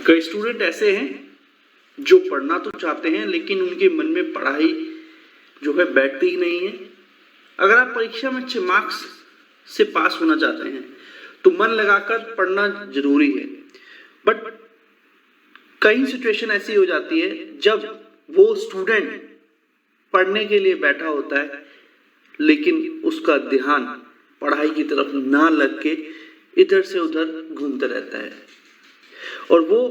कई स्टूडेंट ऐसे हैं जो पढ़ना तो चाहते हैं लेकिन उनके मन में पढ़ाई जो है बैठती ही नहीं है। अगर आप परीक्षा में अच्छे मार्क्स से पास होना चाहते हैं तो मन लगाकर पढ़ना जरूरी है, बट कई सिचुएशन ऐसी हो जाती है जब वो स्टूडेंट पढ़ने के लिए बैठा होता है लेकिन उसका ध्यान पढ़ाई की तरफ ना लग के इधर से उधर घूमता रहता है, और वो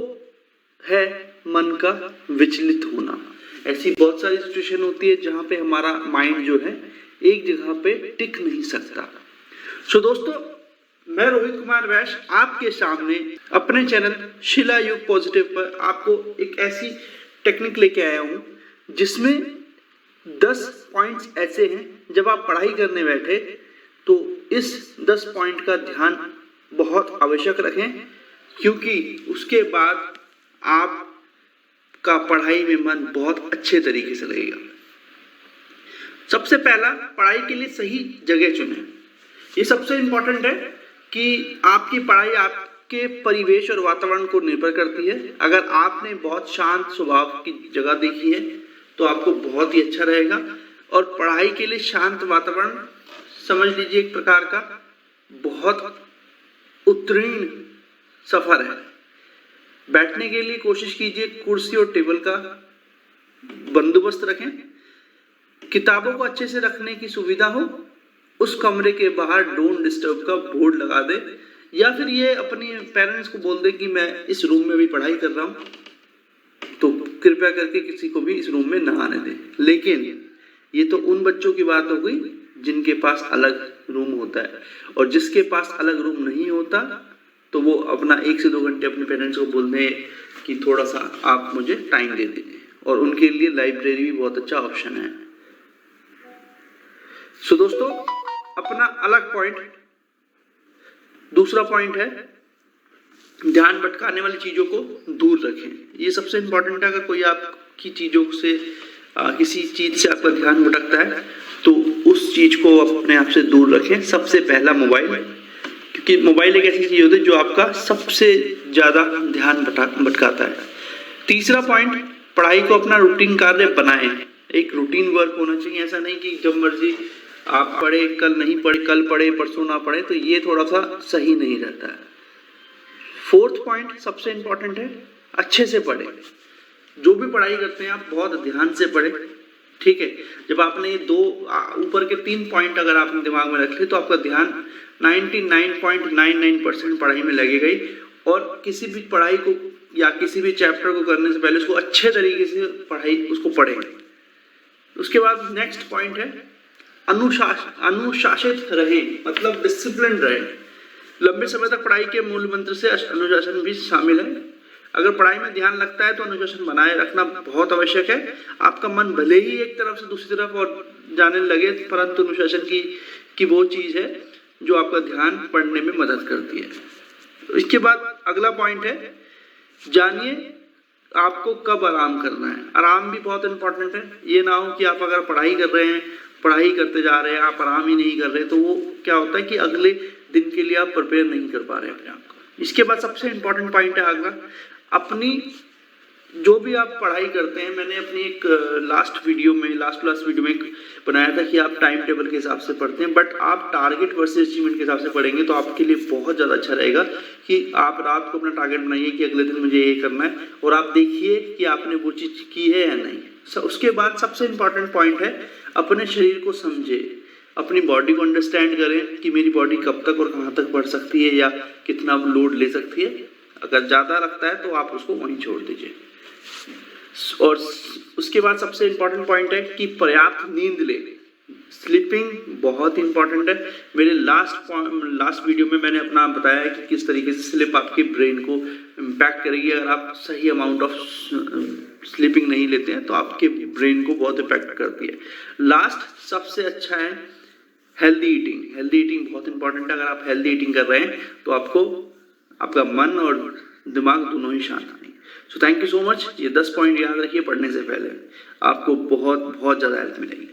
है मन का विचलित होना। ऐसी बहुत सारी सिचुएशन होती है जहां पे हमारा माइंड जो है एक जगह पे टिक नहीं सकता। सो दोस्तों, मैं रोहित कुमार वैश्य आपके सामने अपने चैनल शिला युग पॉजिटिव पर आपको एक ऐसी टेक्निक लेके आया हूं जिसमें 10 पॉइंट्स ऐसे हैं जब आप पढ़ाई करने बैठे तो इस 10 पॉइंट का ध्यान बहुत आवश्यक रखें, क्योंकि उसके बाद आपका पढ़ाई में मन बहुत अच्छे तरीके से लगेगा। सबसे पहला, पढ़ाई के लिए सही जगह चुनें। ये सबसे इंपॉर्टेंट है कि आपकी पढ़ाई आपके परिवेश और वातावरण को निर्भर करती है। अगर आपने बहुत शांत स्वभाव की जगह देखी है तो आपको बहुत ही अच्छा रहेगा। और पढ़ाई के लिए शांत वातावरण समझ लीजिए एक प्रकार का बहुत उत्तीर्ण सफर है। बैठने के लिए कोशिश कीजिए कुर्सी और टेबल का बंदोबस्त रखें। किताबों को अच्छे से रखने की सुविधा हो। उस कमरे के बाहर डोंट डिस्टर्ब का बोर्ड लगा दे, या फिर ये अपने पेरेंट्स को बोल दे कि मैं इस रूम में भी पढ़ाई कर रहा हूँ, तो कृपया करके किसी को भी इस रूम में ना आने दें। लेकिन ये तो उन बच्चों की बात हो गई जिनके पास अलग रूम होता है, और जिसके पास अलग रूम नहीं होता तो वो अपना 1 से 2 घंटे अपने पेरेंट्स को बोल दें कि थोड़ा सा आप मुझे टाइम दे दीजिए, और उनके लिए लाइब्रेरी भी बहुत अच्छा ऑप्शन है। सो दोस्तों, अपना अलग पॉइंट, दूसरा पॉइंट है ध्यान भटकाने वाली चीजों को दूर रखें। ये सबसे इंपॉर्टेंट है। अगर कोई आपकी चीजों से किसी चीज से आपका ध्यान भटकता है तो उस चीज को अपने आप से दूर रखें। सबसे पहला मोबाइल, क्योंकि मोबाइल एक ऐसी चीज होती है जो आपका सबसे ज्यादा ध्यान भटकाता है। तीसरा पॉइंट, पढ़ाई को अपना रूटीन कार्य बनाएं। एक रूटीन वर्क होना चाहिए। ऐसा नहीं कि जब मर्जी आप पढ़े, कल नहीं पढ़े, कल पढ़े परसों ना पढ़े, तो ये थोड़ा सा सही नहीं रहता है। 4th पॉइंट सबसे इंपॉर्टेंट है, अच्छे से पढ़े। जो भी पढ़ाई करते हैं आप बहुत ध्यान से पढ़े, ठीक है। जब आपने ये ऊपर के 3 पॉइंट अगर आपने दिमाग में रख ले तो आपका ध्यान 99.99% पढ़ाई में लगेगा ही। और किसी भी पढ़ाई को या किसी भी चैप्टर को करने से पहले उसको अच्छे तरीके से उसको पढ़ें। उसके बाद नेक्स्ट पॉइंट है अनुशासित रहें, मतलब डिसिप्लिन रहें। लंबे समय तक पढ़ाई के मूल मंत्र से अनुशासन भी शामिल है। अगर पढ़ाई में ध्यान लगता है तो अनुशासन बनाए रखना बहुत आवश्यक है। आपका मन भले ही एक तरफ से दूसरी तरफ और जाने लगे, परंतु अनुशासन की वो चीज है जो आपका ध्यान पढ़ने में मदद करती है। इसके बाद अगला पॉइंट है, जानिए आपको कब आराम करना है। आराम भी बहुत इंपॉर्टेंट है। ये ना हो कि आप अगर पढ़ाई कर रहे हैं, पढ़ाई करते जा रहे हैं, आप आराम ही नहीं कर रहे, तो वो क्या होता है कि अगले दिन के लिए आप प्रिपेयर नहीं कर पा रहे अपने आप को। इसके बाद सबसे इंपॉर्टेंट पॉइंट है अगला, अपनी जो भी आप पढ़ाई करते हैं, मैंने अपनी एक लास्ट वीडियो में बनाया था कि आप टाइम टेबल के हिसाब से पढ़ते हैं, बट आप टारगेट वर्सेस अचीवमेंट के हिसाब से पढ़ेंगे तो आपके लिए बहुत ज़्यादा अच्छा रहेगा कि आप रात को अपना टारगेट बनाइए कि अगले दिन मुझे ये करना है, और आप देखिए कि आपने वो चीज़ की है या नहीं। उसके बाद सबसे इंपॉर्टेंट पॉइंट है, अपने शरीर को समझे, अपनी बॉडी को अंडरस्टैंड करें कि मेरी बॉडी कब तक और कहाँ तक बढ़ सकती है या कितना लोड ले सकती है। अगर ज़्यादा लगता है तो आप उसको वहीं छोड़ दीजिए। और उसके बाद सबसे इंपॉर्टेंट पॉइंट है कि पर्याप्त नींद ले। स्लीपिंग बहुत इंपॉर्टेंट है। मेरे लास्ट वीडियो में मैंने अपना बताया है कि किस तरीके से स्लीप आपके ब्रेन को इम्पैक्ट करेगी। अगर आप सही अमाउंट ऑफ स्लीपिंग नहीं लेते हैं तो आपके ब्रेन को बहुत इम्पैक्ट करती है। लास्ट सबसे अच्छा है हेल्दी ईटिंग। हेल्दी ईटिंग बहुत इंपॉर्टेंट है। अगर आप हेल्दी ईटिंग कर रहे हैं तो आपको आपका मन और दिमाग दोनों ही शांत आएंगे। So thank you so much. ये 10 पॉइंट याद रखिए पढ़ने से पहले, आपको बहुत बहुत ज़्यादा हेल्प मिलेगी।